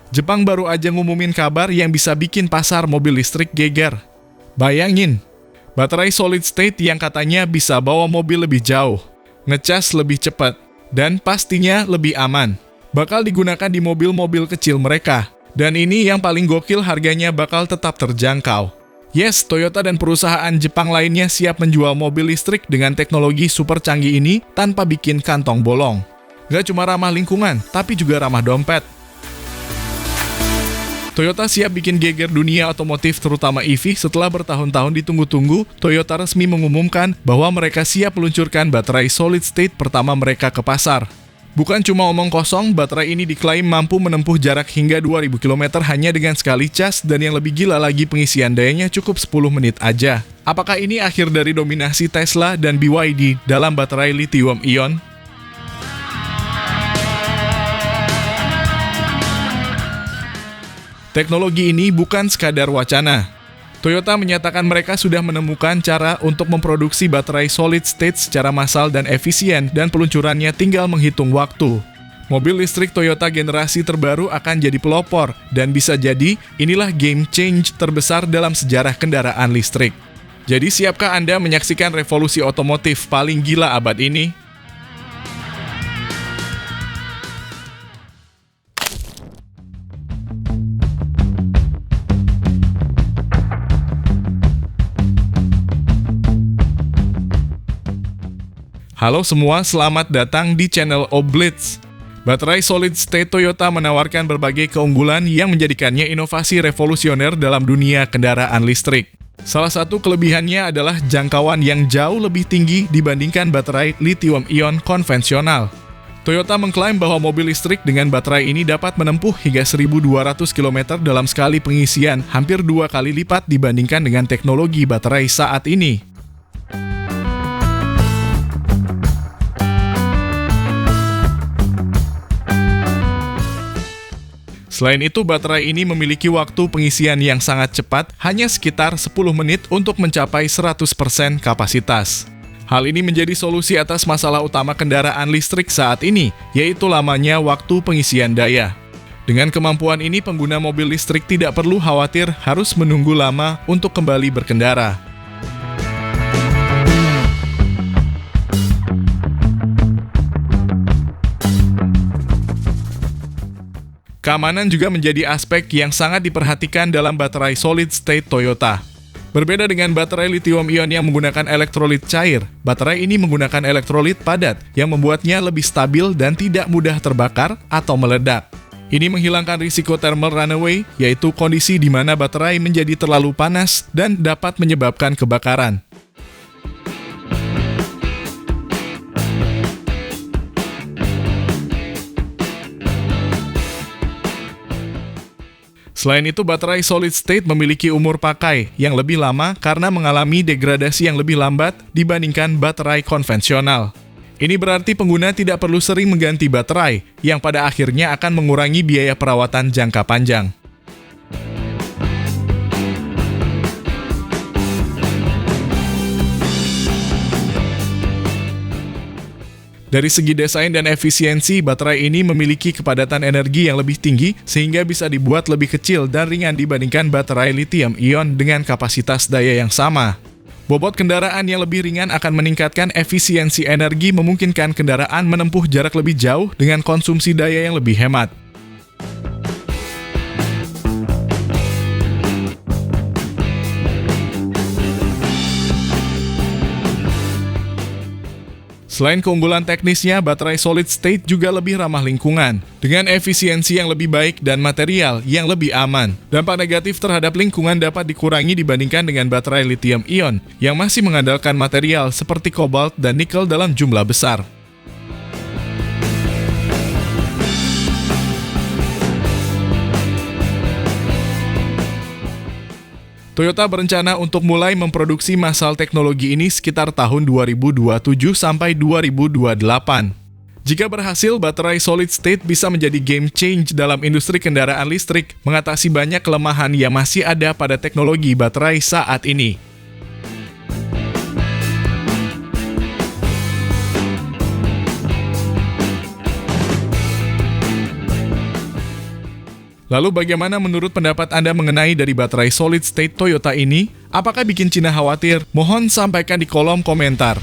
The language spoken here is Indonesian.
Jepang baru aja ngumumin kabar yang bisa bikin pasar mobil listrik geger. Bayangin, baterai solid state yang katanya bisa bawa mobil lebih jauh, ngecas lebih cepat, dan pastinya lebih aman. Bakal digunakan di mobil-mobil kecil mereka. Dan ini yang paling gokil, harganya bakal tetap terjangkau. Yes, Toyota dan perusahaan Jepang lainnya siap menjual mobil listrik dengan teknologi super canggih ini tanpa bikin kantong bolong. Gak cuma ramah lingkungan, tapi juga ramah dompet. Toyota siap bikin geger dunia otomotif terutama EV setelah bertahun-tahun ditunggu-tunggu. Toyota resmi mengumumkan bahwa mereka siap meluncurkan baterai solid state pertama mereka ke pasar. Bukan cuma omong kosong, baterai ini diklaim mampu menempuh jarak hingga 2000 km hanya dengan sekali cas, dan yang lebih gila lagi pengisian dayanya cukup 10 menit aja. Apakah ini akhir dari dominasi Tesla dan BYD dalam baterai lithium ion? Teknologi ini bukan sekadar wacana. Toyota menyatakan mereka sudah menemukan cara untuk memproduksi baterai solid state secara massal dan efisien, dan peluncurannya tinggal menghitung waktu. Mobil listrik Toyota generasi terbaru akan jadi pelopor, dan bisa jadi inilah game change terbesar dalam sejarah kendaraan listrik. Jadi siapkah Anda menyaksikan revolusi otomotif paling gila abad ini? Halo semua, selamat datang di channel Oblitz. Baterai solid state Toyota menawarkan berbagai keunggulan yang menjadikannya inovasi revolusioner dalam dunia kendaraan listrik. Salah satu kelebihannya adalah jangkauan yang jauh lebih tinggi dibandingkan baterai lithium ion konvensional. Toyota mengklaim bahwa mobil listrik dengan baterai ini dapat menempuh hingga 1.200 km dalam sekali pengisian, hampir 2 kali lipat dibandingkan dengan teknologi baterai saat ini. Selain itu, baterai ini memiliki waktu pengisian yang sangat cepat, hanya sekitar 10 menit untuk mencapai 100% kapasitas. Hal ini menjadi solusi atas masalah utama kendaraan listrik saat ini, yaitu lamanya waktu pengisian daya. Dengan kemampuan ini, pengguna mobil listrik tidak perlu khawatir harus menunggu lama untuk kembali berkendara. Keamanan juga menjadi aspek yang sangat diperhatikan dalam baterai solid state Toyota. Berbeda dengan baterai lithium ion yang menggunakan elektrolit cair, baterai ini menggunakan elektrolit padat yang membuatnya lebih stabil dan tidak mudah terbakar atau meledak. Ini menghilangkan risiko thermal runaway, yaitu kondisi di mana baterai menjadi terlalu panas dan dapat menyebabkan kebakaran. Selain itu, baterai solid state memiliki umur pakai yang lebih lama karena mengalami degradasi yang lebih lambat dibandingkan baterai konvensional. Ini berarti pengguna tidak perlu sering mengganti baterai, yang pada akhirnya akan mengurangi biaya perawatan jangka panjang. Dari segi desain dan efisiensi, baterai ini memiliki kepadatan energi yang lebih tinggi sehingga bisa dibuat lebih kecil dan ringan dibandingkan baterai lithium ion dengan kapasitas daya yang sama. Bobot kendaraan yang lebih ringan akan meningkatkan efisiensi energi, memungkinkan kendaraan menempuh jarak lebih jauh dengan konsumsi daya yang lebih hemat. Selain keunggulan teknisnya, baterai solid state juga lebih ramah lingkungan, dengan efisiensi yang lebih baik dan material yang lebih aman. Dampak negatif terhadap lingkungan dapat dikurangi dibandingkan dengan baterai lithium ion, yang masih mengandalkan material seperti kobalt dan nikel dalam jumlah besar. Toyota berencana untuk mulai memproduksi massal teknologi ini sekitar tahun 2027 sampai 2028. Jika berhasil, baterai solid state bisa menjadi game change dalam industri kendaraan listrik, mengatasi banyak kelemahan yang masih ada pada teknologi baterai saat ini. Lalu bagaimana menurut pendapat Anda mengenai dari baterai solid state Toyota ini? Apakah bikin Cina khawatir? Mohon sampaikan di kolom komentar.